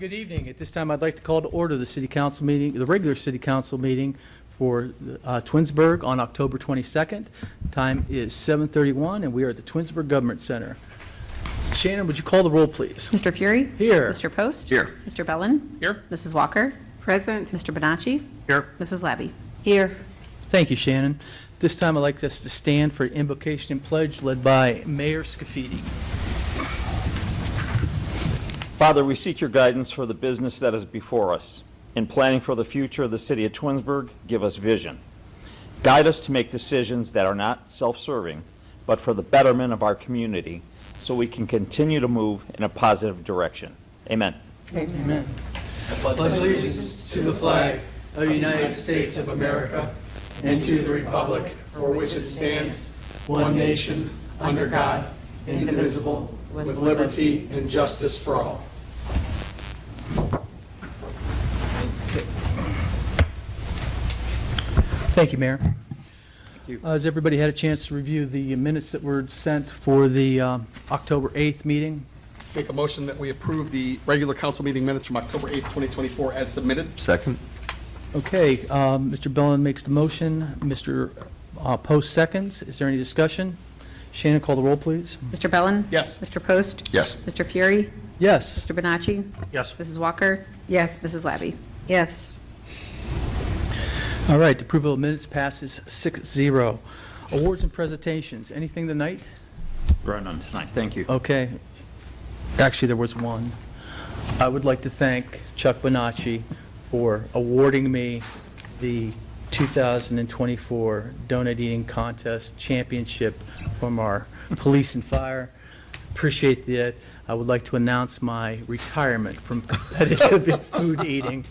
Good evening. At this time, I'd like to call to order the city council meeting, the regular city council meeting for Twinsburg on October 22nd. Time is 7:31, and we are at the Twinsburg Government Center. Shannon, would you call the roll, please? Mr. Fury? Here. Mr. Post? Here. Mr. Bellin? Here. Mrs. Walker? Present. Mr. Bonacci? Here. Mrs. Labby? Here. Thank you, Shannon. This time, I'd like us to stand for invocation and pledge led by Mayor Scafidi. Father, we seek your guidance for the business that is before us. In planning for the future of the city of Twinsburg, give us vision. Guide us to make decisions that are not self-serving, but for the betterment of our community, so we can continue to move in a positive direction. Amen. Amen. Pledge allegiance to the flag of the United States of America and to the republic for which it stands, one nation, under God, indivisible, with liberty and justice for all. Thank you, Mayor. Has everybody had a chance to review the minutes that were sent for the October 8th meeting? Make a motion that we approve the regular council meeting minutes from October 8th, 2024 as submitted. Second. Okay, Mr. Bellin makes the motion, Mr. Post seconds. Is there any discussion? Shannon, call the roll, please. Mr. Bellin? Yes. Mr. Post? Yes. Mr. Fury? Yes. Mr. Bonacci? Yes. Mrs. Walker? Yes. Mrs. Labby? Yes. All right, approval of minutes passes 6-0. Awards and presentations, anything tonight? There are none tonight. Thank you. Okay. Actually, there was one. I would like to thank Chuck Bonacci for awarding me the 2024 Donut Eating Contest Championship from our police and fire. Appreciate that. I would like to announce my retirement from competitive food eating.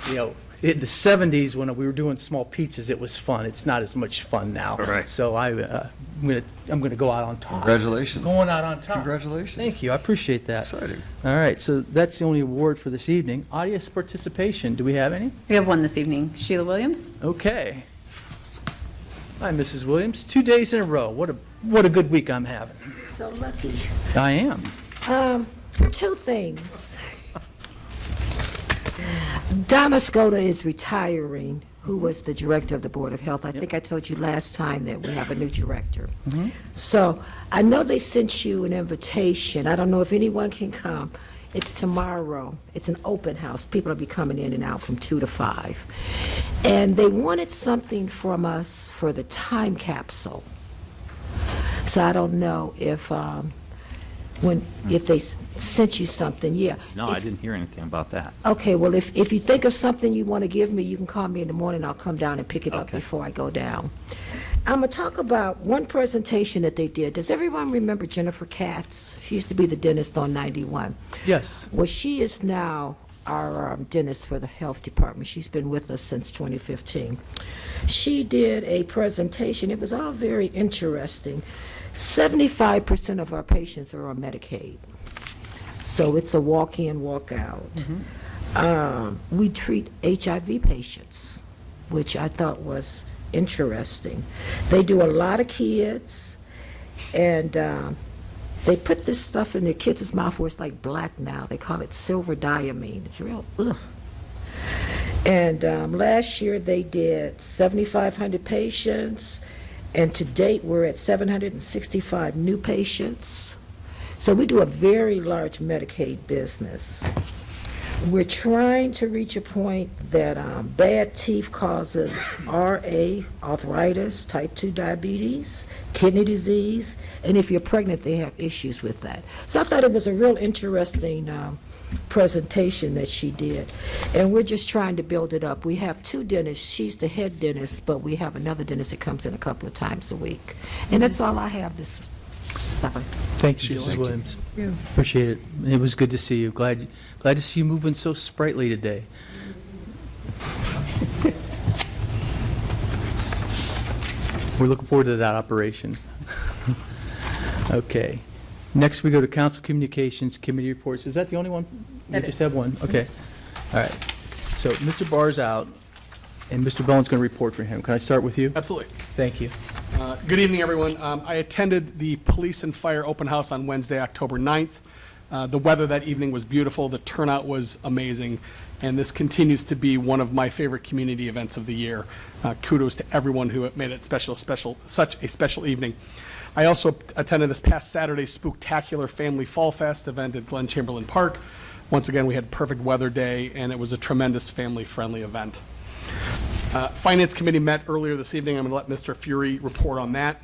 You know, in the 70s, when we were doing small pizzas, it was fun. It's not as much fun now. All right. So I'm gonna go out on top. Congratulations. Going out on top. Congratulations. Thank you. I appreciate that. Exciting. All right. So that's the only award for this evening. Audience participation. Do we have any? We have one this evening. Sheila Williams? Okay. Hi, Mrs. Williams. 2 days in a row. What a good week I'm having. So lucky. I am. Two things. Donna Scotta is retiring, who was the director of the Board of Health. I think I told you last time that we have a new director. So I know they sent you an invitation. I don't know if anyone can come. It's tomorrow. It's an open house. People will be coming in and out from 2 to 5. And they wanted something from us for the time capsule. So I don't know if if they sent you something, yeah. No, I didn't hear anything about that. Okay, well, if you think of something you want to give me, you can call me in the morning. I'll come down and pick it up Okay. before I go down. I'm going to talk about one presentation that they did. Does everyone remember Jennifer Katz? She used to be the dentist on 91. Yes. Well, she is now our dentist for the health department. She's been with us since 2015. She did a presentation. It was all very interesting. 75% of our patients are on Medicaid. So it's a walk-in, walk-out. We treat HIV patients, which I thought was interesting. They do a lot of kids, and they put this stuff in their kids' mouth where it's like black now. They call it silver diamine. It's real, ugh. And last year they did 7,500 patients, and to date we're at 765 new patients. So we do a very large Medicaid business. We're trying to reach a point that bad teeth causes RA, arthritis, type 2 diabetes, kidney disease, and if you're pregnant, they have issues with that. So I thought it was a real interesting presentation that she did, and we're just trying to build it up. We have two dentists. She's the head dentist, but we have another dentist that comes in a couple of times a week. And that's all I have this. Thank you, Mrs. Williams. Appreciate it. It was good to see you. Glad to see you moving so sprightly today. We're looking forward to that operation. Okay. Next, we go to Council Communications Committee reports. Is that the only one? We just have one? Okay. All right. So Mr. Barr's out, and Mr. Bowen's going to report for him. Can I start with you? Absolutely. Thank you. Good evening, everyone. I attended the Police and Fire Open House on Wednesday, October 9th. The weather that evening was beautiful, the turnout was amazing, and this continues to be one of my favorite community events of the year. Kudos to everyone who made it such a special evening. I also attended this past Saturday's Spooktacular Family Fall Fest event at Glen Chamberlain Park. Once again, we had a perfect weather day, and it was a tremendous family-friendly event. Finance Committee met earlier this evening. I'm going to let Mr. Fury report on that.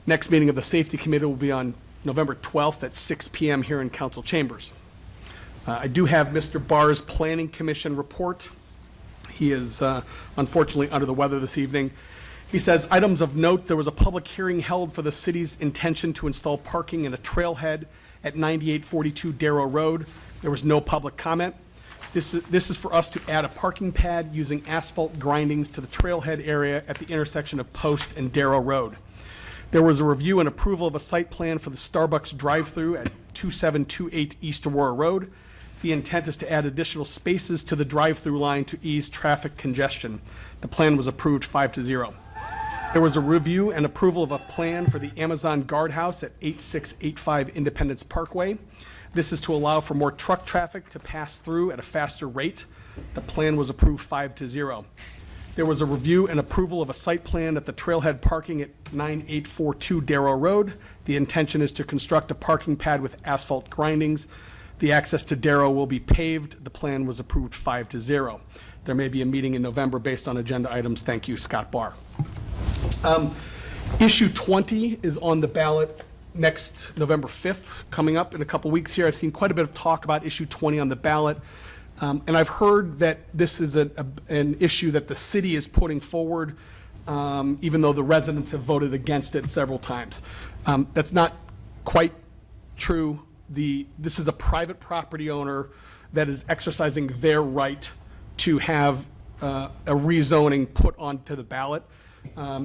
Next meeting of the Safety Committee will be on November 12th at 6 p.m. here in Council Chambers. I do have Mr. Barr's Planning Commission report. He is unfortunately under the weather this evening. He says, items of note, there was a public hearing held for the city's intention to install parking in a trailhead at 9842 Darrow Road. There was no public comment. This is for us to add a parking pad using asphalt grindings to the trailhead area at the intersection of Post and Darrow Road. There was a review and approval of a site plan for the Starbucks drive-through at 2728 East Aurora Road. The intent is to add additional spaces to the drive-through line to ease traffic congestion. The plan was approved 5-0. There was a review and approval of a plan for the Amazon Guardhouse at 8685 Independence Parkway. This is to allow for more truck traffic to pass through at a faster rate. The plan was approved 5-0. There was a review and approval of a site plan at the trailhead parking at 9842 Darrow Road. The intention is to construct a parking pad with asphalt grindings. The access to Darrow will be paved. The plan was approved 5-0. There may be a meeting in November based on agenda items. Thank you, Scott Barr. Issue 20 is on the ballot next November 5th, coming up in a couple weeks here. I've seen quite a bit of talk about issue 20 on the ballot. And I've heard that this is an issue that the city is putting forward, even though the residents have voted against it several times. That's not quite true. This is a private property owner that is exercising their right to have a rezoning put onto the ballot.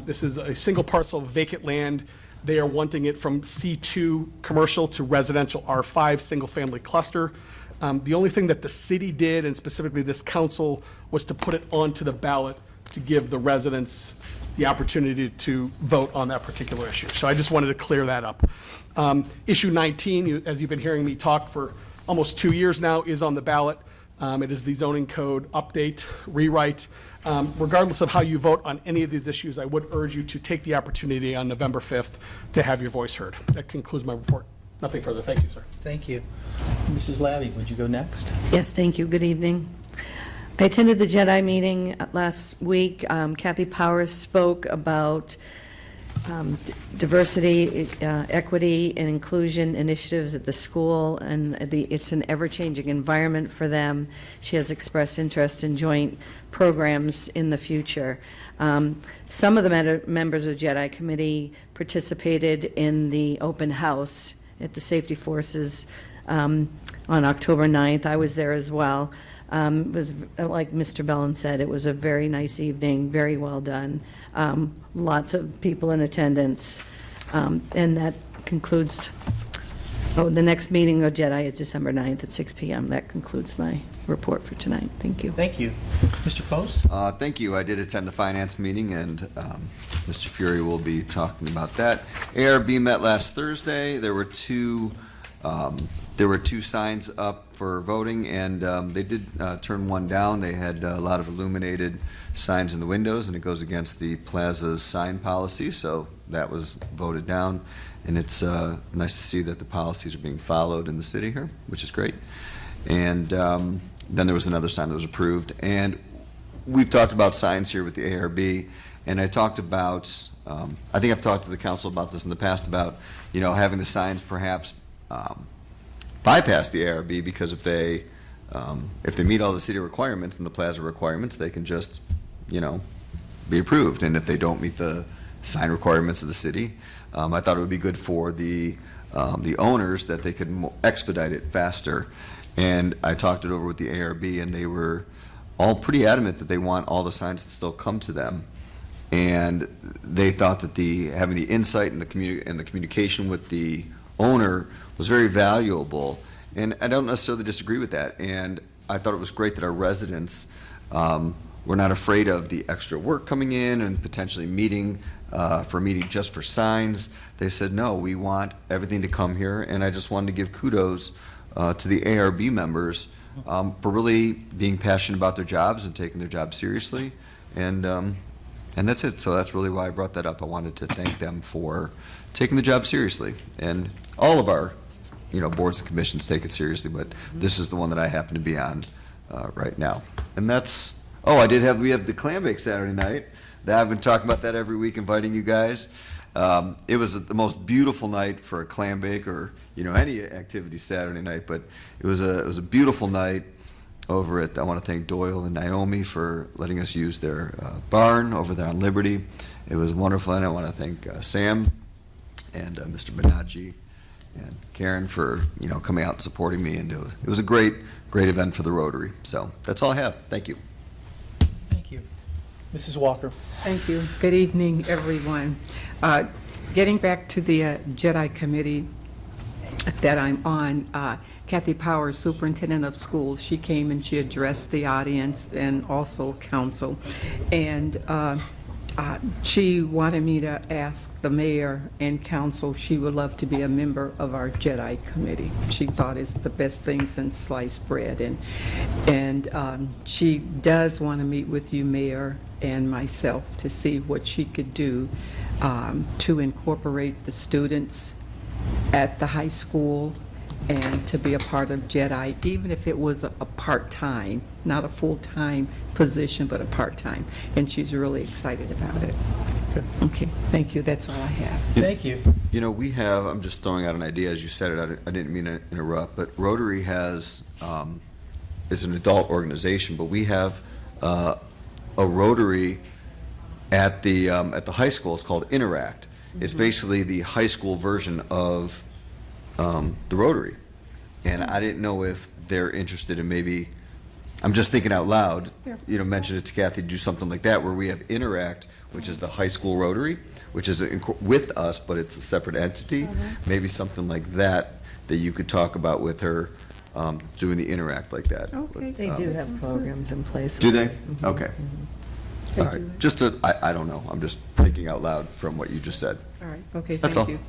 This is a single parcel of vacant land. They are wanting it from C2 commercial to residential R5 single-family cluster. The only thing that the city did, and specifically this council, was to put it onto the ballot to give the residents the opportunity to vote on that particular issue. So I just wanted to clear that up. Issue 19, as you've been hearing me talk for almost 2 years now, is on the ballot. It is the zoning code update, rewrite. Regardless of how you vote on any of these issues, I would urge you to take the opportunity on November 5th to have your voice heard. That concludes my report. Nothing further. Thank you, sir. Thank you. Mrs. Labby, would you go next? Yes, thank you. Good evening. I attended the JEDI meeting last week. Kathy Powers spoke about diversity, equity, and inclusion initiatives at the school, and it's an ever-changing environment for them. She has expressed interest in joint programs in the future. Some of the members of JEDI committee participated in the open house at the Safety Forces on October 9th. I was there as well. It was, like Mr. Bellin said, it was a very nice evening, very well done. Lots of people in attendance. And that concludes, the next meeting of JEDI is December 9th at 6 p.m. That concludes my report for tonight. Thank you. Thank you. Mr. Post? Thank you. I did attend the finance meeting, and Mr. Fury will be talking about that. ARB met last Thursday. There were two signs up for voting, and they did turn one down. They had a lot of illuminated signs in the windows, and it goes against the plaza's sign policy, so that was voted down. And it's nice to see that the policies are being followed in the city here, which is great. And then there was another sign that was approved. And we've talked about signs here with the ARB, and I talked about, I think I've talked to the council about this in the past, about, having the signs perhaps bypass the ARB, because if they meet all the city requirements and the plaza requirements, they can just, be approved. And if they don't meet the sign requirements of the city, I thought it would be good for the owners that they could expedite it faster. And I talked it over with the ARB, and they were all pretty adamant that they want all the signs to still come to them. And they thought that having the insight and the communication with the owner was very valuable. And I don't necessarily disagree with that. And I thought it was great that our residents were not afraid of the extra work coming in and potentially meeting for a meeting just for signs. They said, no, we want everything to come here. And I just wanted to give kudos to the ARB members for really being passionate about their jobs and taking their jobs seriously. And that's it. So that's really why I brought that up. I wanted to thank them for taking the job seriously. And all of our, boards and commissions take it seriously, but this is the one that I happen to be on right now. And that's, we have the clam bake Saturday night. I've been talking about that every week, inviting you guys. It was the most beautiful night for a clam bake or, any activity Saturday night, but it was a beautiful night over at, I want to thank Doyle and Naomi for letting us use their barn over there on Liberty. It was wonderful, and I want to thank Sam and Mr. Benacci and Karen for, coming out and supporting me, and it was a great event for the Rotary. So that's all I have. Thank you. Thank you. Mrs. Walker. Thank you. Good evening, everyone. Getting back to the JEDI committee that I'm on, Kathy Powers, Superintendent of Schools, she came and she addressed the audience and also council. And she wanted me to ask the mayor and council, she would love to be a member of our JEDI committee. She thought it's the best thing since sliced bread. And she does want to meet with you, Mayor, and myself to see what she could do to incorporate the students at the high school and to be a part of JEDI, even if it was a part-time, not a full-time position, but a part-time. And she's really excited about it. Okay, thank you. That's all I have. Thank you. We have, I'm just throwing out an idea as you said it, I didn't mean to interrupt, but Rotary is an adult organization, but we have a Rotary at the high school. It's called Interact. It's basically the high school version of the Rotary. And I didn't know if they're interested in maybe, I'm just thinking out loud, mention it to Kathy to do something like that, where we have Interact, which is the high school Rotary, which is with us, but it's a separate entity. Maybe something like that you could talk about with her, doing the Interact like that. Okay. They do have programs in place. Do they? Okay. All right. I don't know. I'm just thinking out loud from what you just said. All right, okay, That's thank all. you.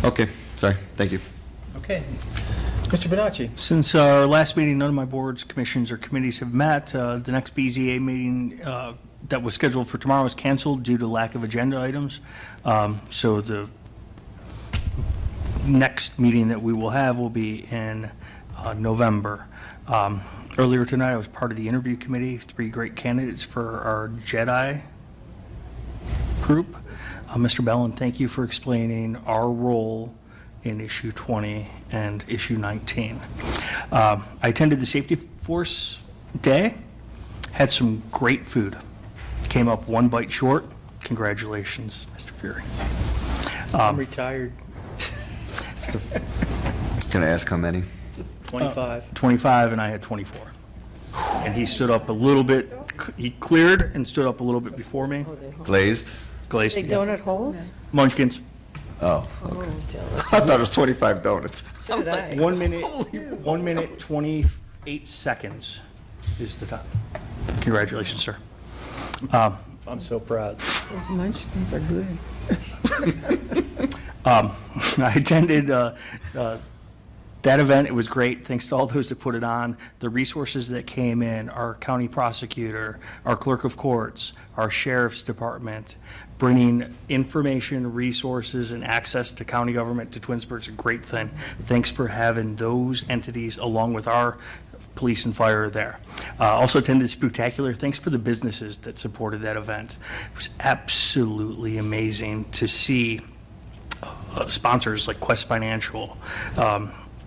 Okay, sorry. Thank you. Okay. Mr. Benacci. Since our last meeting, none of my boards, commissions, or committees have met. The next BZA meeting that was scheduled for tomorrow was canceled due to lack of agenda items. So the next meeting that we will have will be in November. Earlier tonight, I was part of the interview committee, 3 great candidates for our JEDI group. Mr. Bellin, thank you for explaining our role in issue 20 and issue 19. I attended the Safety Force Day, had some great food. Came up 1 bite short. Congratulations, Mr. Fury. I'm retired. Can I ask how many? 25. 25, and I had 24. And he stood up a little bit, he cleared and stood up a little bit before me. Glazed? Glazed. They donut holes? Munchkins. Oh, okay. I thought it was 25 donuts. So did I. 1 minute, 28 seconds is the time. Congratulations, sir. I'm so proud. Those munchkins are good. I attended that event. It was great. Thanks to all those that put it on. The resources that came in, our county prosecutor, our clerk of courts, our sheriff's department, bringing information, resources, and access to county government to Twinsburg is a great thing. Thanks for having those entities along with our police and fire there. Also attended Spooktacular. Thanks for the businesses that supported that event. It was absolutely amazing to see sponsors like Quest Financial,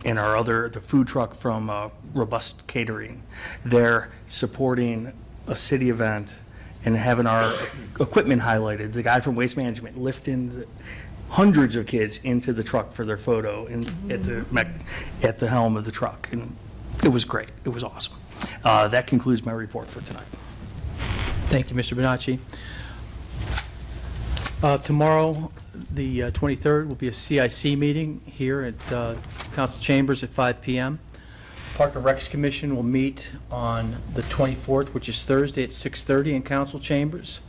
and the food truck from Robust Catering. They're supporting a city event and having our equipment highlighted. The guy from Waste Management lifting hundreds of kids into the truck for their photo at the helm of the truck. And it was great. It was awesome. That concludes my report for tonight. Thank you, Mr. Benacci. Tomorrow, the 23rd, will be a CIC meeting here at Council Chambers at 5 p.m. Park and Recs Commission will meet on the 24th, which is Thursday at 6:30 in Council Chambers.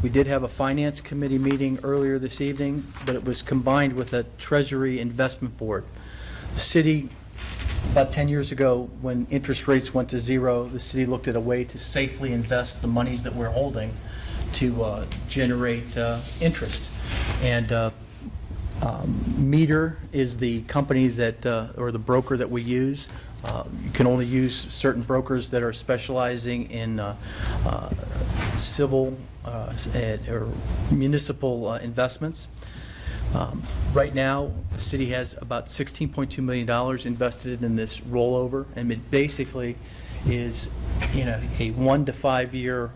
We did have a Finance Committee meeting earlier this evening, but it was combined with a Treasury Investment Board. The city About 10 years ago, when interest rates went to zero, the city looked at a way to safely invest the monies that we're holding to generate interest. And Meter is the company that, or the broker that we use. You can only use certain brokers that are specializing in civil or municipal investments. Right now, the city has about $16.2 million invested in this rollover, and it basically is a 1 to 5 year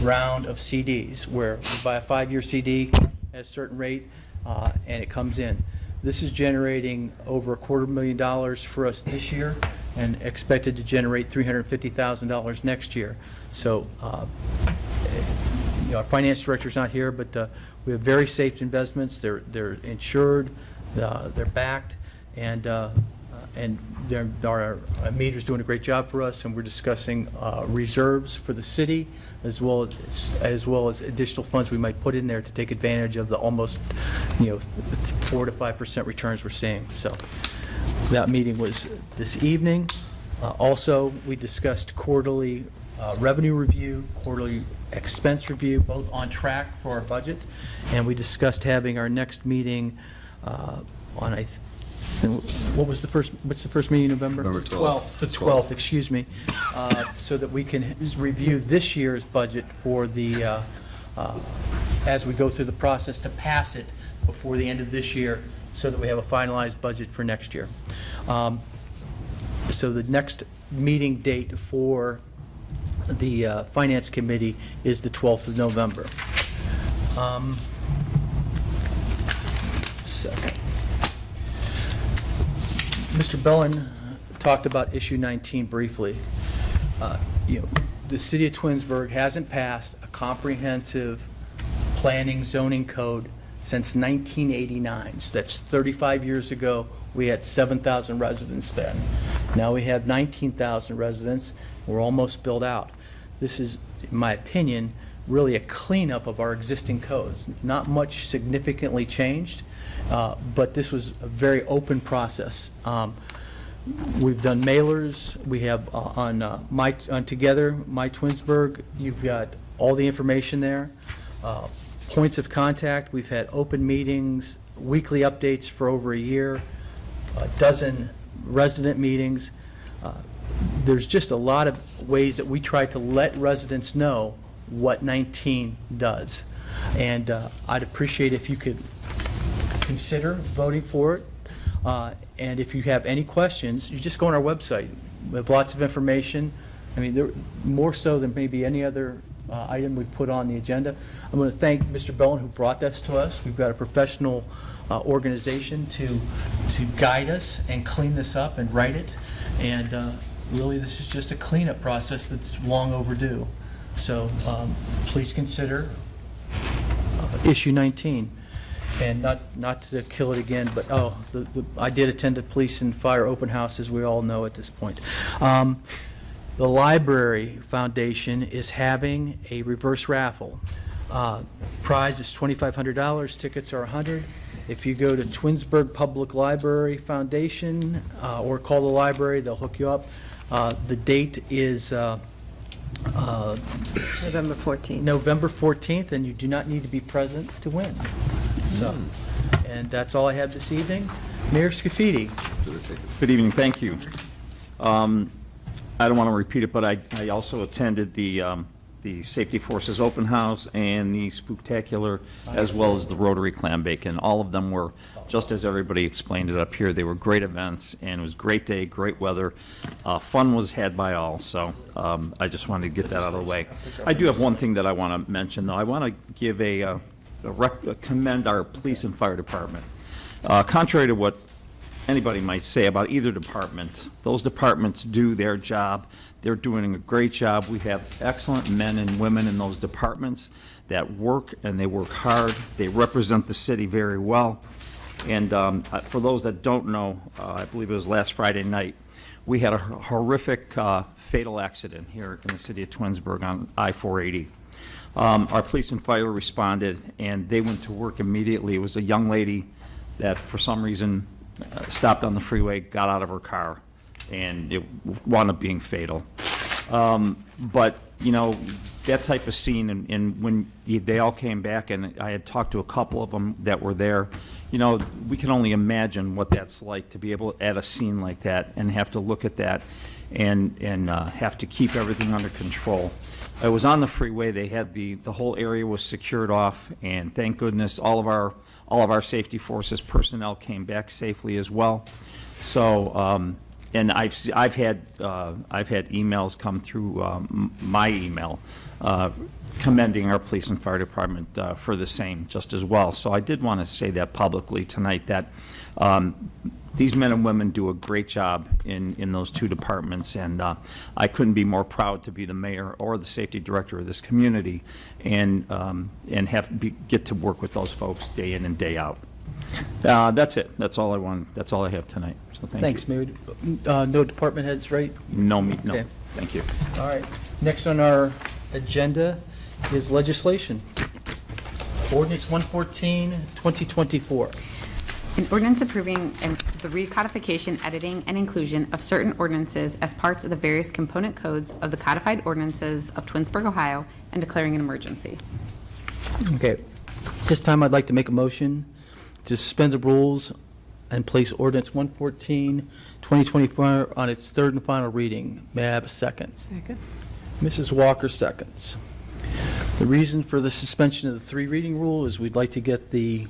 round of CDs, where we buy a 5-year CD at a certain rate, and it comes in. This is generating over $250,000 for us this year, and expected to generate $350,000 next year. So, our finance director's not here, but we have very safe investments. They're insured, they're backed, and our Meter's doing a great job for us, and we're discussing reserves for the city, as well as additional funds we might put in there to take advantage of the almost 4 to 5% returns we're seeing. So that meeting was this evening. Also, we discussed quarterly revenue review, quarterly expense review, both on track for our budget, and we discussed having our next meeting on what's the first meeting in November? November 12th. The 12th, excuse me, so that we can review this year's budget for the, as we go through the process to pass it before the end of this year, so that we have a finalized budget for next year. So the next meeting date for the Finance Committee is the 12th of November. Second. Mr. Bellin talked about issue 19 briefly. The city of Twinsburg hasn't passed a comprehensive planning zoning code since 1989. So that's 35 years ago. We had 7,000 residents then. Now we have 19,000 residents. We're almost built out. This is, in my opinion, really a cleanup of our existing codes. Not much significantly changed, but this was a very open process. We've done mailers. We have on Together, My Twinsburg, you've got all the information there. Points of contact, we've had open meetings, weekly updates for over a year, a dozen resident meetings. There's just a lot of ways that we try to let residents know what 19 does. And I'd appreciate if you could consider voting for it. And if you have any questions, you just go on our website. We have lots of information. I mean, more so than maybe any other item we put on the agenda. I'm going to thank Mr. Bellin, who brought this to us. We've got a professional organization to guide us and clean this up and write it. And really, this is just a cleanup process that's long overdue. So please consider issue 19. And not to kill it again, but I did attend a police and fire open house, as we all know at this point. The Library Foundation is having a reverse raffle. Prize is $2,500. Tickets are $100. If you go to Twinsburg Public Library Foundation or call the library, they'll hook you up. The date is November 14th. November 14th, and you do not need to be present to win. So, and that's all I have this evening. Mayor Scafidi. Good evening, thank you. I don't want to repeat it, but I also attended the Safety Forces Open House and the Spooktacular, as well as the Rotary Clam Bake, all of them were, just as everybody explained it up here, they were great events, and it was a great day, great weather. Fun was had by all, so I just wanted to get that out of the way. I do have one thing that I want to mention, though. I want to give commend our police and fire department. Contrary to what anybody might say about either department, those departments do their job. They're doing a great job. We have excellent men and women in those departments that work, and they work hard. They represent the city very well. And for those that don't know, I believe it was last Friday night, we had a horrific fatal accident here in the city of Twinsburg on I-480. Our police and fire responded, and they went to work immediately. It was a young lady that, for some reason, stopped on the freeway, got out of her car, and it wound up being fatal. But, you know, that type of scene, and when they all came back, and I had talked to a couple of them that were there, you know, we can only imagine what that's like to be able, at a scene like that, and have to look at that and have to keep everything under control. It was on the freeway. They had the whole area was secured off, and thank goodness all of our safety forces personnel came back safely as well. So, and I've had emails come through my email commending our police and fire department for the same just as well. So I did want to say that publicly tonight, that these men and women do a great job in those two departments, and I couldn't be more proud to be the mayor or the safety director of this community, and get to work with those folks day in and day out. That's it. That's all I want. That's all I have tonight. So Thanks, Mayor. No department heads, right? No. Okay. Thank you. All right. Next on our agenda is legislation. Ordinance 114, 2024. An ordinance approving the recodification, editing, and inclusion of certain ordinances as parts of the various component codes of the codified ordinances of Twinsburg, Ohio, and declaring an emergency. Okay. This time, I'd like to make a motion to suspend the rules and place ordinance 114, 2024 on its third and final reading. May I have a second? Second. Mrs. Walker seconds. The reason for the suspension of the three reading rule is we'd like to get the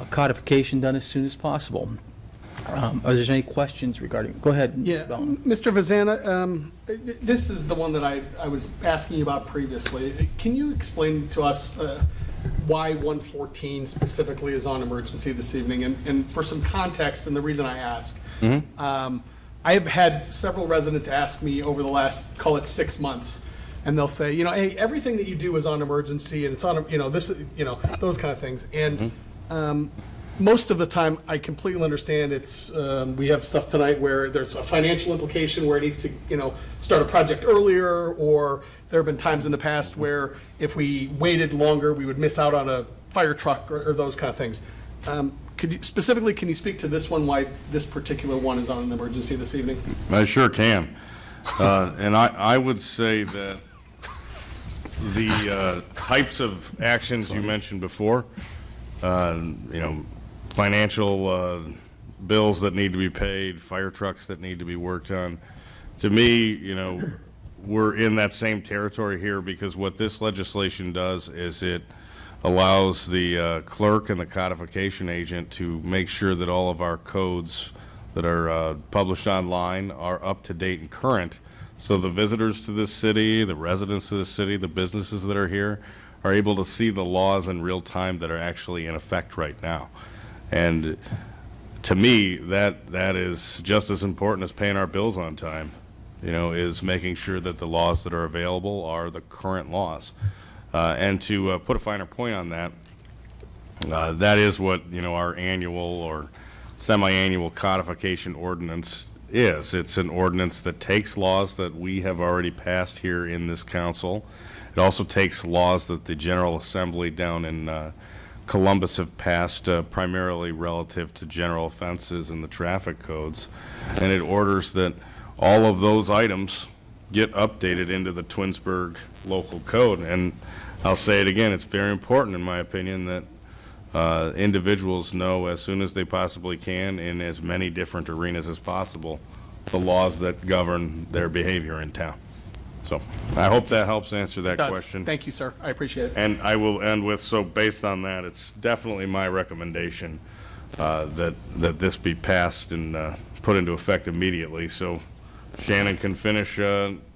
codification done as soon as possible. Are there any questions regarding? Go ahead, Mr. Yeah, Bellin. Mr. Vazana, this is the one that I was asking you about previously. Can you explain to us why 114 specifically is on emergency this evening? And for some context, and the reason I ask, I have had several residents ask me over the last, call it 6 months, and they'll say, you know, hey, everything that you do is on emergency, and it's on, you know, this, you know, those kind of things. And most of the time, I completely understand it's, we have stuff tonight where there's a financial implication where it needs to, you know, start a project earlier, or there have been times in the past where if we waited longer, we would miss out on a fire truck or those kind of things. Can you speak to this one, why this particular one is on an emergency this evening? I sure can. And I would say that the types of actions you mentioned before, you know, financial bills that need to be paid, fire trucks that need to be worked on, to me, you know, we're in that same territory here, because what this legislation does is it allows the clerk and the codification agent to make sure that all of our codes that are published online are up to date and current, so the visitors to this city, the residents of this city, the businesses that are here are able to see the laws in real time that are actually in effect right now. And to me, that is just as important as paying our bills on time, you know, is making sure that the laws that are available are the current laws. And to put a finer point on that, that is what, you know, our annual or semi-annual codification ordinance is. It's an ordinance that takes laws that we have already passed here in this council. It also takes laws that the General Assembly down in Columbus have passed, primarily relative to general offenses and the traffic codes, and it orders that all of those items get updated into the Twinsburg local code. And I'll say it again, it's very important in my opinion that individuals know as soon as they possibly can, in as many different arenas as possible, the laws that govern their behavior in town. So I hope that helps answer that question. Thank you, sir. I appreciate it. And I will end with, so based on that, it's definitely my recommendation that this be passed and put into effect immediately, so Shannon can finish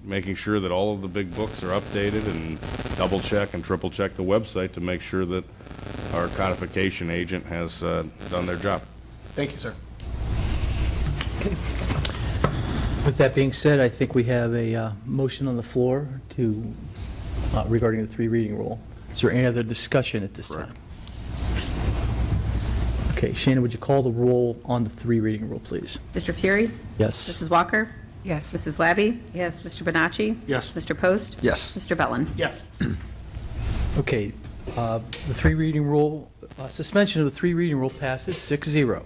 making sure that all of the big books are updated, and double check and triple check the website to make sure that our codification agent has done their job. Thank you, sir. With that being said, I think we have a motion on the floor to, regarding the three reading rule. Is there any other discussion at this time? Okay, Shannon, would you call the roll on the three reading rule, please? Mr. Fury? Yes. Mrs. Walker? Yes. Mrs. Labby? Yes. Mr. Bonacci? Yes. Mr. Post? Yes. Mr. Bellin? Yes. Okay, the three reading rule, suspension of the three reading rule passes 6-0.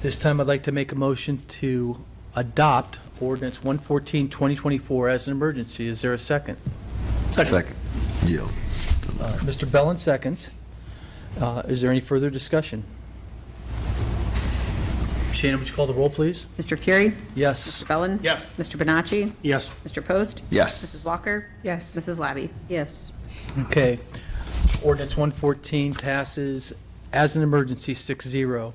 This time I'd like to make a motion to adopt ordinance 114, 2024 as an emergency. Is there a second? Second. Yield. Mr. Bellin seconds. Is there any further discussion? Shannon, would you call the roll, please? Mr. Fury? Yes. Mr. Bellin? Yes. Mr. Bonacci? Yes. Mr. Post? Yes. Mrs. Walker? Yes. Mrs. Labby? Yes. Okay. Ordinance 114 passes as an emergency 6-0.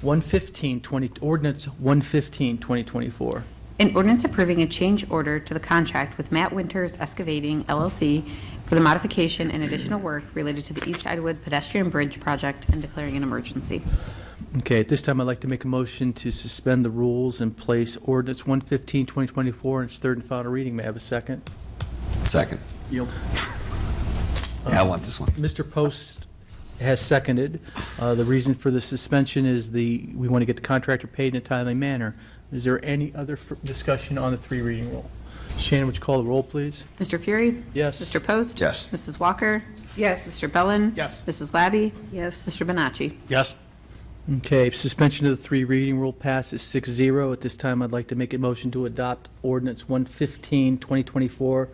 115, ordinance 115, 2024. An ordinance approving a change order to the contract with Matt Winters Excavating LLC for the modification and additional work related to the East Idawood pedestrian bridge project and declaring an emergency. Okay, at this time, I'd like to make a motion to suspend the rules and place ordinance 115, 2024 in its third and final reading. May I have a second? Second. Yield. Yeah, I want this one. Mr. Post has seconded. The reason for the suspension is we want to get the contractor paid in a timely manner. Is there any other discussion on the three reading rule? Shannon, would you call the roll, please? Mr. Fury? Yes. Mr. Post? Yes. Mrs. Walker? Yes. Mr. Bellin? Yes. Mrs. Labby? Yes. Mr. Bonacci? Yes. Okay, suspension of the three reading rule passes 6-0. At this time, I'd like to make a motion to adopt ordinance 115, 2024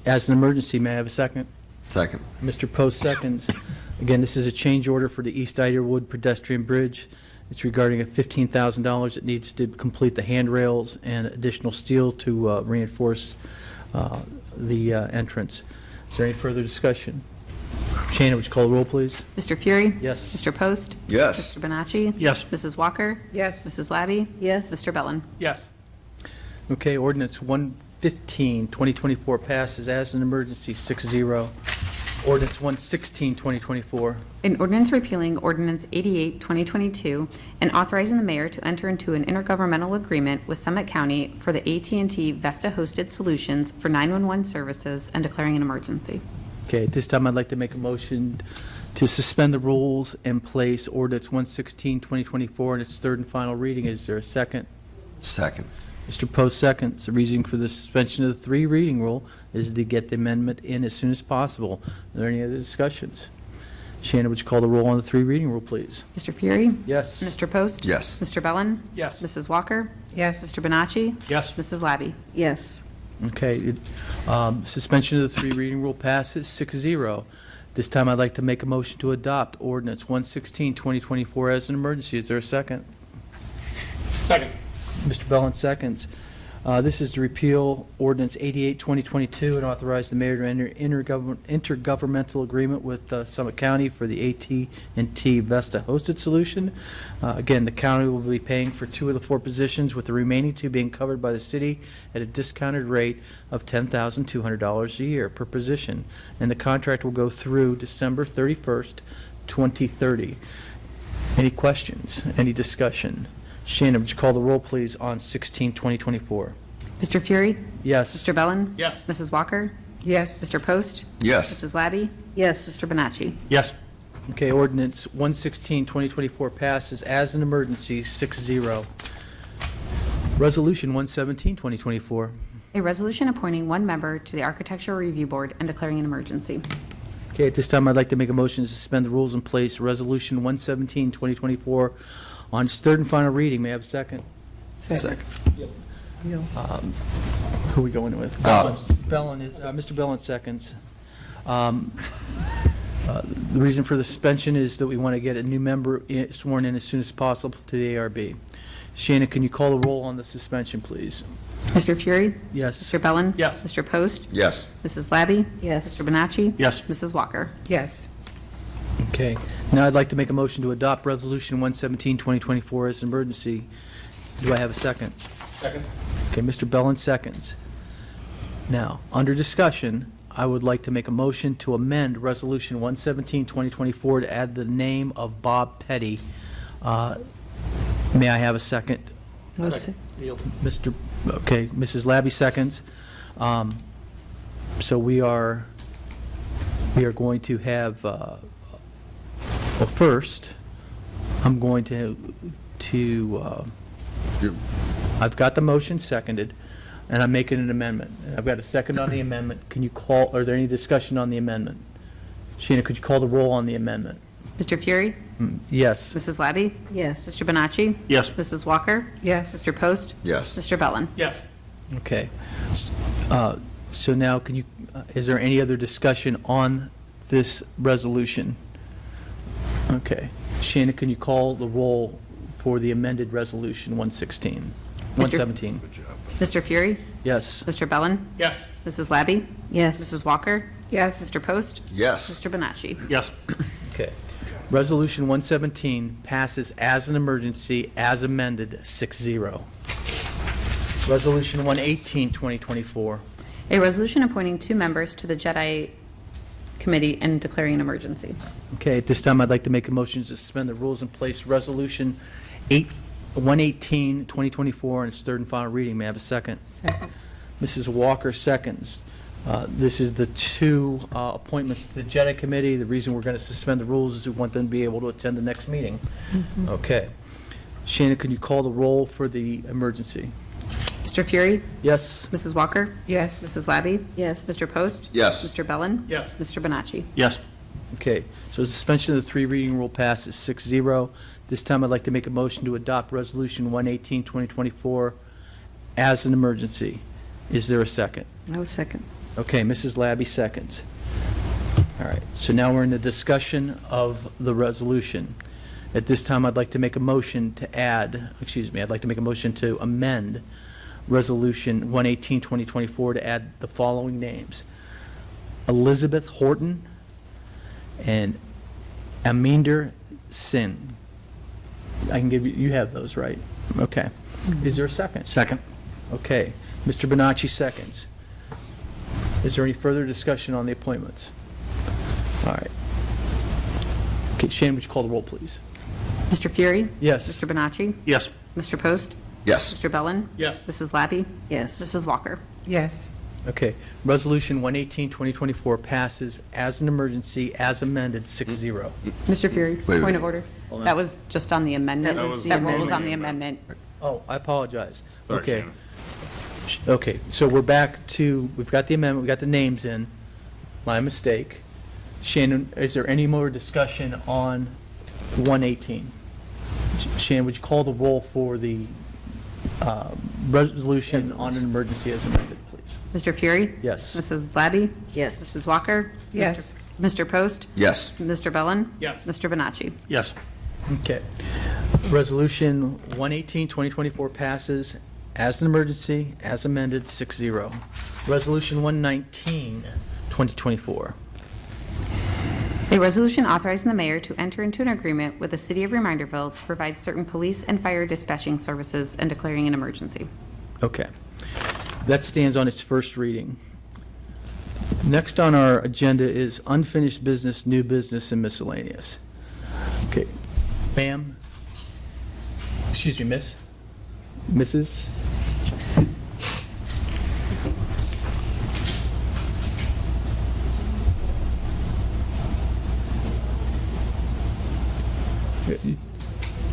as an emergency. May I have a second? Second. Mr. Post seconds. Again, this is a change order for the East Idawood pedestrian bridge. It's regarding a $15,000 that needs to complete the handrails and additional steel to reinforce the entrance. Is there any further discussion? Shannon, would you call the roll, please? Mr. Fury? Yes. Mr. Post? Yes. Mr. Bonacci? Yes. Mrs. Walker? Yes. Mrs. Labby? Yes. Mr. Bellin? Yes. Okay, ordinance 115, 2024 passes as an emergency 6-0. Ordinance 116, 2024. An ordinance repealing Ordinance 88, 2022, and authorizing the mayor to enter into an intergovernmental agreement with Summit County for the AT&T Vesta-hosted solutions for 911 services and declaring an emergency. Okay, at this time, I'd like to make a motion to suspend the rules and place ordinance 116, 2024 in its third and final reading. Is there a second? Second. Mr. Post seconds. The reason for the suspension of the three reading rule is to get the amendment in as soon as possible. Are there any other discussions? Shannon, would you call the roll on the three reading rule, please? Mr. Fury? Yes. Mr. Post? Yes. Mr. Bellin? Yes. Mrs. Walker? Yes. Mr. Bonacci? Yes. Mrs. Labby? Yes. Okay, suspension of the three reading rule passes 6-0. This time, I'd like to make a motion to adopt ordinance 116, 2024 as an emergency. Is there a second? Second. Mr. Bellin seconds. This is to repeal ordinance 88, 2022 and authorize the mayor to enter intergovernmental agreement with Summit County for the AT&T Vesta hosted solution. Again, the county will be paying for 2 of the 4 positions, with the remaining 2 being covered by the city at a discounted rate of $10,200 a year per position, and the contract will go through December 31st, 2030. Any questions? Any discussion? Shannon, would you call the roll, please, on 16, 2024? Mr. Fury? Yes. Mr. Bellin? Yes. Mrs. Walker? Yes. Mr. Post? Yes. Mrs. Labby? Yes. Mr. Bonacci? Yes. Okay, ordinance 116, 2024 passes as an emergency, 6-0. Resolution 117, 2024. A resolution appointing one member to the Architectural Review Board and declaring an emergency. Okay, at this time, I'd like to make a motion to suspend the rules and place Resolution 117, 2024 on its third and final reading. May I have a second? Second. Who are we going with? Mr. Bellin seconds. The reason for the suspension is that we want to get a new member sworn in as soon as possible to the ARB. Shannon, can you call the roll on the suspension, please? Mr. Fury? Yes. Mr. Bellin? Yes. Mr. Post? Yes. Mrs. Labby? Yes. Mr. Bonacci? Yes. Mrs. Walker? Yes. Okay. Now I'd like to make a motion to adopt Resolution 117, 2024 as an emergency. Do I have a second? Second. Okay, Mr. Bellin seconds. Now, under discussion, I would like to make a motion to amend Resolution 117, 2024 to add the name of Bob Petty. May I have a second? Mr. Okay, Mrs. Labby seconds. So we are going to have, well, first, I'm going to I've got the motion seconded, and I'm making an amendment. I've got a second on the amendment. Can you call, are there any discussion on the amendment? Sheena, could you call the roll on the amendment? Mr. Fury? Yes. Mrs. Labby? Yes. Mr. Bonacci? Yes. Mrs. Walker? Yes. Mr. Post? Yes. Mr. Bellin? Yes. Okay. So now, is there any other discussion on this resolution? Okay. Shannon, can you call the roll for the amended resolution 117? Mr. Fury? Yes. Mr. Bellin? Yes. Mrs. Labby? Yes. Mrs. Walker? Yes. Mr. Post? Yes. Mr. Bonacci? Yes. Okay. Resolution 117 passes as an emergency as amended 6-0. Resolution 118, 2024. A resolution appointing 2 members to the JEDI Committee and declaring an emergency. Okay, at this time, I'd like to make a motion to suspend the rules and place Resolution 118, 2024 on its third and final reading. May I have a second? Second. Mrs. Walker seconds. This is the 2 appointments to the JEDI Committee. The reason we're going to suspend the rules is we want them to be able to attend the next meeting. Okay. Shannon, can you call the roll for the emergency? Mr. Fury? Yes? Mrs. Walker? Yes. Mrs. Labby? Yes. Mr. Post? Yes. Mr. Bellin? Yes. Mr. Bonacci? Yes. Okay, so suspension of the 3 reading rule passes 6-0. This time, I'd like to make a motion to adopt Resolution 118, 2024 as an emergency. Is there a second? I will second. Okay, Mrs. Labby seconds. All right, so now we're in the discussion of the resolution. At this time, I'd like to make a motion to I'd like to make a motion to amend Resolution 118, 2024 to add the following names: Elizabeth Horton and Aminder Sin. I can give you have those, right? Okay. Is there a second? Second. Okay. Mr. Bonacci seconds. Is there any further discussion on the appointments? All right. Okay, Shannon, would you call the roll, please? Mr. Fury? Yes. Mr. Bonacci? Yes. Mr. Post? Yes. Mr. Bellin? Yes. Mrs. Labby? Yes. Mrs. Walker? Yes. Okay. Resolution 118, 2024 passes as an emergency as amended 6-0. Mr. Fury, Wait. point of order. That was just on the amendment. That was the That was on amendment. the amendment. Oh, I apologize. Sorry, Okay. Shannon. Okay, so we're back to, we've got the amendment, we've got the names in. My mistake. Shannon, is there any more discussion on 118? Shannon, would you call the roll for the resolution on an emergency as amended, please? Mr. Fury? Yes. Mrs. Labby? Yes. Mrs. Walker? Yes. Mr. Post? Yes. Mr. Bellin? Yes. Mr. Bonacci? Yes. Okay. Resolution 118, 2024 passes as an emergency, as amended, 6-0. Resolution 119, 2024. A resolution authorizing the mayor to enter into an agreement with the city of Reminderville to provide certain police and fire dispatching services and declaring an emergency. Okay. That stands on its first reading. Next on our agenda is unfinished business, new business, and miscellaneous. Okay. Ma'am? Excuse me, miss? Mrs.?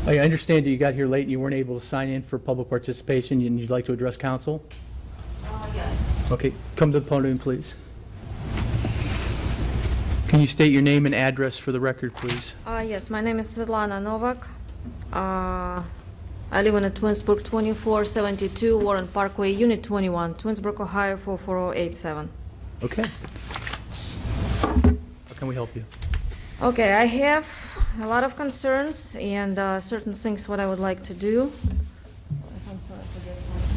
I understand you got here late and you weren't able to sign in for public participation and you'd like to address council? Yes. Okay, come to the podium, please. Can you state your name and address for the record, please? Yes, my name is Svetlana Novak. I live in a Twinsburg, 2472 Warren Parkway, Unit 21, Twinsburg, Ohio, 44087. Okay. How can we help you? Okay, I have a lot of concerns and certain things what I would like to do. I'm sorry, I forget something.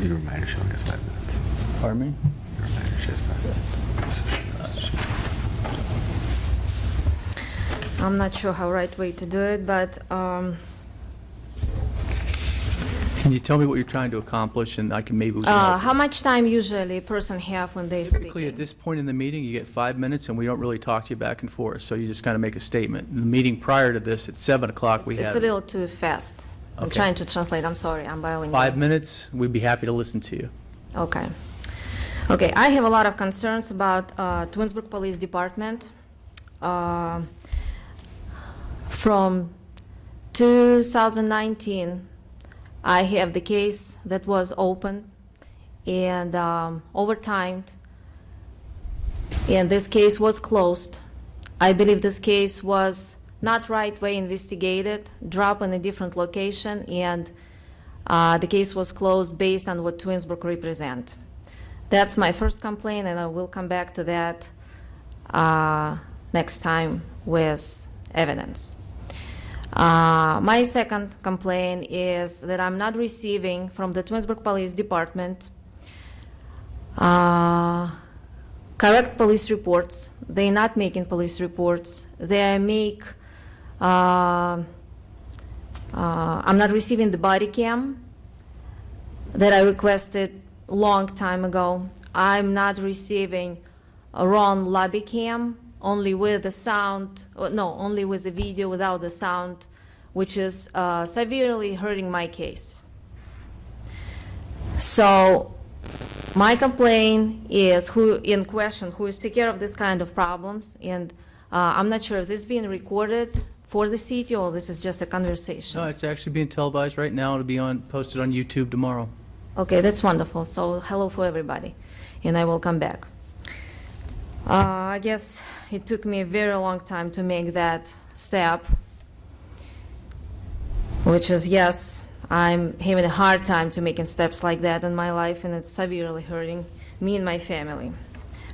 Your reminder showing us 5 minutes. Pardon me? Your reminder shows 5 minutes. I'm not sure how right way to do it, but Can you tell me what you're trying to accomplish and I can maybe we can help how much time usually a person have when they you? speak? Typically, at this point in the meeting, you get 5 minutes and we don't really talk to you back and forth, so you just kind of make a statement. The meeting prior to this, at 7 o'clock, we It's had a little too fast. I'm Okay. trying to translate, I'm sorry, I'm bilingual. 5 minutes. We'd be happy to listen to you. Okay. Okay, I have a lot of concerns about Twinsburg Police Department. From 2019, I have the case that was open, and over time, and this case was closed. I believe this case was not right way investigated, dropped in a different location, and the case was closed based on what Twinsburg represent. That's my first complaint, and I will come back to that next time with evidence. My second complaint is that I'm not receiving from the Twinsburg Police Department correct police reports. They're not making police reports. I'm not receiving the body cam that I requested long time ago. I'm not receiving a wrong lobby cam, only with the sound, only with the video without the sound, which is severely hurting my case. So my complaint is who is taking care of this kind of problems, and I'm not sure if this is being recorded for the city or this is just a conversation. No, it's actually being televised right now. It'll be posted on YouTube tomorrow. Okay, that's wonderful. So hello for everybody, and I will come back. I guess it took me a very long time to make that step, which is, yes, I'm having a hard time to making steps like that in my life, and it's severely hurting me and my family.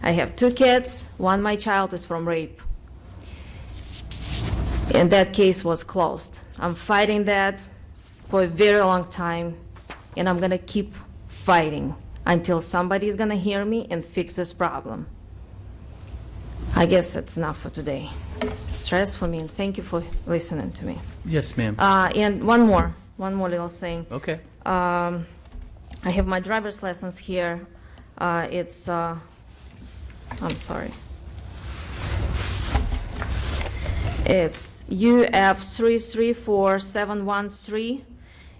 I have 2 kids. My child is from rape, and that case was closed. I'm fighting that for a very long time, and I'm gonna keep fighting until somebody's gonna hear me and fix this problem. I guess that's enough for today. Stress for me, and thank you for listening to me. Yes, ma'am. And one more little thing. Okay. I have my driver's license here. I'm sorry. It's UF 334713,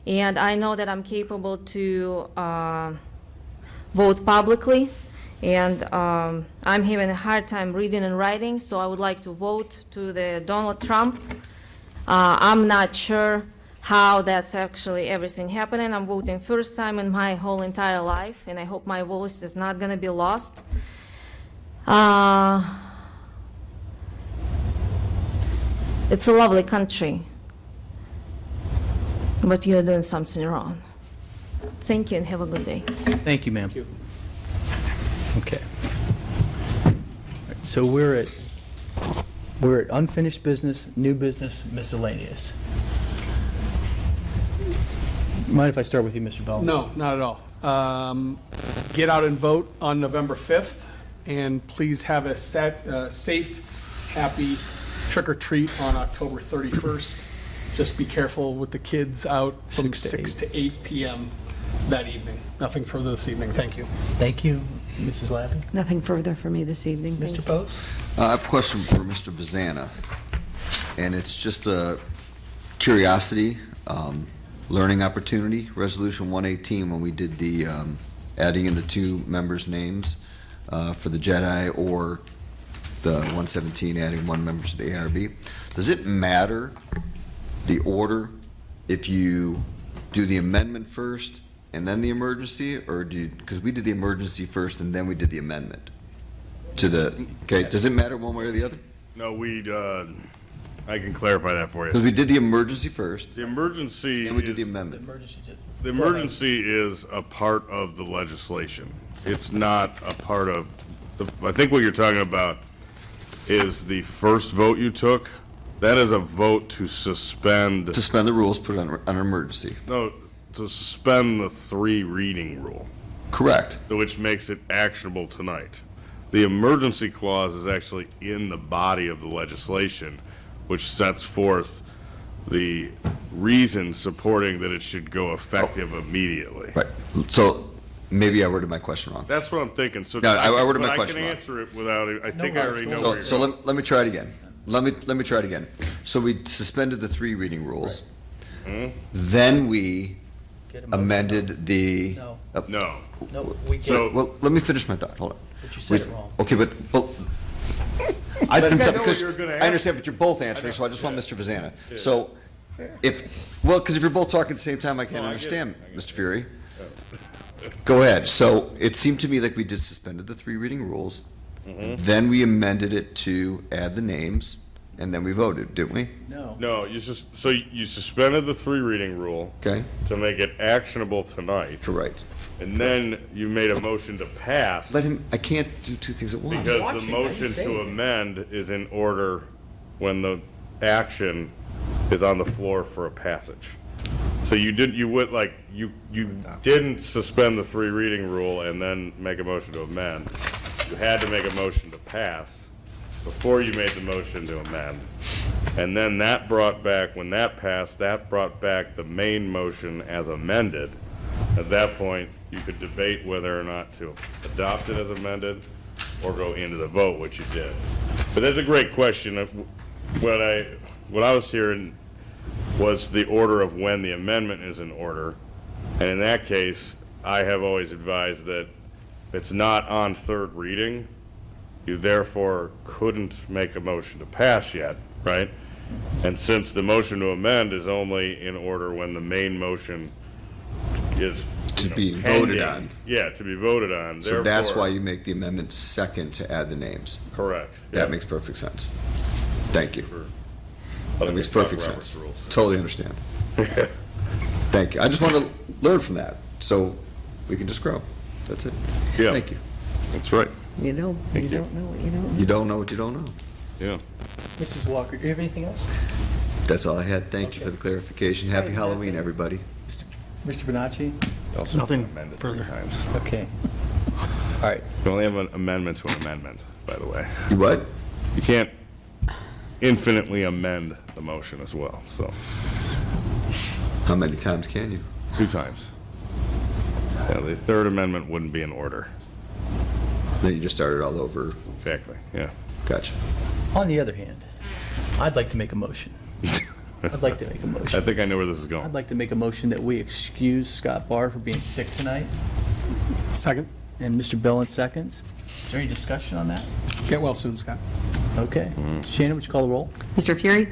and I know that I'm capable to vote publicly, and I'm having a hard time reading and writing, so I would like to vote to the Donald Trump. I'm not sure how that's actually everything happening. I'm voting first time in my whole entire life, and I hope my voice is not going to be lost. It's a lovely country, but you're doing something wrong. Thank you and have a good day. Thank you, ma'am. Okay. So we're at unfinished business, new business, miscellaneous. Mind if I start with you, Mr. Bell? No, not at all. Get out and vote on November 5th, and please have a safe, happy trick-or-treat on October 31st. Just be careful with the kids out from 6 to 8 p.m. that evening. Nothing further this evening. Thank you. Thank you, Mrs. Lavin. Nothing further for me this evening. Thank Mr. you. Post? I have a question for Mr. Vazana, and it's just a curiosity, learning opportunity. Resolution 118, when we did the adding in the 2 members' names for the JEDI, or the 117 adding 1 member to the ARB. Does it matter the order if you do the amendment first and then the emergency, or because we did the emergency first and then we did the amendment to the, okay, does it matter one way or the other? No, I can clarify that for Because you. we did the emergency first, The emergency and we did the is, amendment. the emergency is a part of the legislation. It's not a part of, I think what you're talking about is the first vote you took. That is a vote to suspend, Suspend the rules, put it on an emergency. no, to suspend the 3 reading rule, Correct. which makes it actionable tonight. The emergency clause is actually in the body of the legislation, which sets forth the reason supporting that it should go effective immediately. Right. So maybe I worded my question wround. That's what I'm thinking. So No, I worded but my question I wrong. can answer it without, I think I worries. already know So, where you're going. let me try it again. Let me try it again. So we suspended the 3 reading rules. Then we amended the. No. No. No, we get So- it, Well, let me finish my thought. Hold on. but you said it wrong. Okay, but I But think I that know what because you're gonna I understand, but you're both answering, so I just want Mr. Vazana. So because if you're both talking at the same time, I can't No, I get it. understand, Mr. Fury. Go ahead. So it seemed to me like we just suspended the 3 reading rules, Then we amended it to add the names, and then we voted, didn't we? No. No, so you suspended the 3 reading rule Okay, to make it actionable tonight, correct. and then you made a motion to pass Let him, I can't do two things at once. because watching, the I didn't motion say to anything. amend is in order when the action is on the floor for a passage. So you didn't suspend the 3 reading rule and then make a motion to amend. You had to make a motion to pass before you made the motion to amend. And then that brought back, when that passed, that brought back the main motion as amended. At that point, you could debate whether or not to adopt it as amended or go into the vote, which you did. But that's a great question. What I was hearing was the order of when the amendment is in order. And in that case, I have always advised that it's not on 3rd reading. You therefore couldn't make a motion to pass yet, right? And since the motion to amend is only in order when the main motion is To be pending. voted on. Yeah, to be voted on. So that's Therefore- why you make the amendment second to add the names. Correct. That yeah. makes perfect sense. Thank you. Other That makes than perfect Robert's sense. rules. Totally understand. Thank you. I just want to learn from that, so we can just grow. That's it. Yeah. Thank you. That's right. You don't know what you don't know. You don't know what you don't know. Yeah. Mrs. Walker, do you have anything else? That's all I had. Thank you for the clarification. Happy Halloween, everybody. Mr. Bonacci? Nothing further. Okay. All right. You only have an amendment to an amendment, by the way. You what? You can't infinitely amend the motion as well, so, How many times can you? 2 times. Yeah, the 3rd amendment wouldn't be in order. Then you just started all over. Exactly, yeah. Gotcha. On the other hand, I'd like to make a motion. I'd like to make a I motion. think I know where this is going. I'd like to make a motion that we excuse Scott Barr for being sick tonight, Second. and Mr. Billin seconds. Is there any discussion on that? Get well soon, Scott. Okay. Shannon, would you call the roll? Mr. Fury?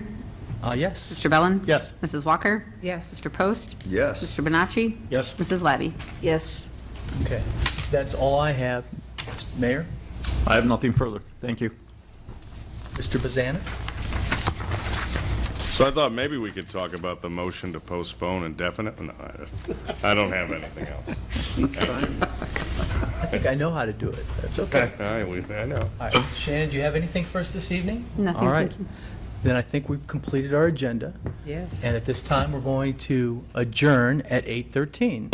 Yes. Mr. Bellin? Yes. Mrs. Walker? Yes. Mr. Post? Yes. Mr. Bonacci? Yes. Mrs. Labby? Yes. Okay. That's all I have. Mayor? I have nothing further. Thank you. Mr. Bazana? So I thought maybe we could talk about the motion to postpone indefinitely. No, I don't have anything else. I think I know how to do it. That's okay. I know. All right. Shannon, do you have anything for us this evening? Nothing, All right. thank you. Then I think we've completed our agenda. Yes. And at this time, we're going to adjourn at 8:13.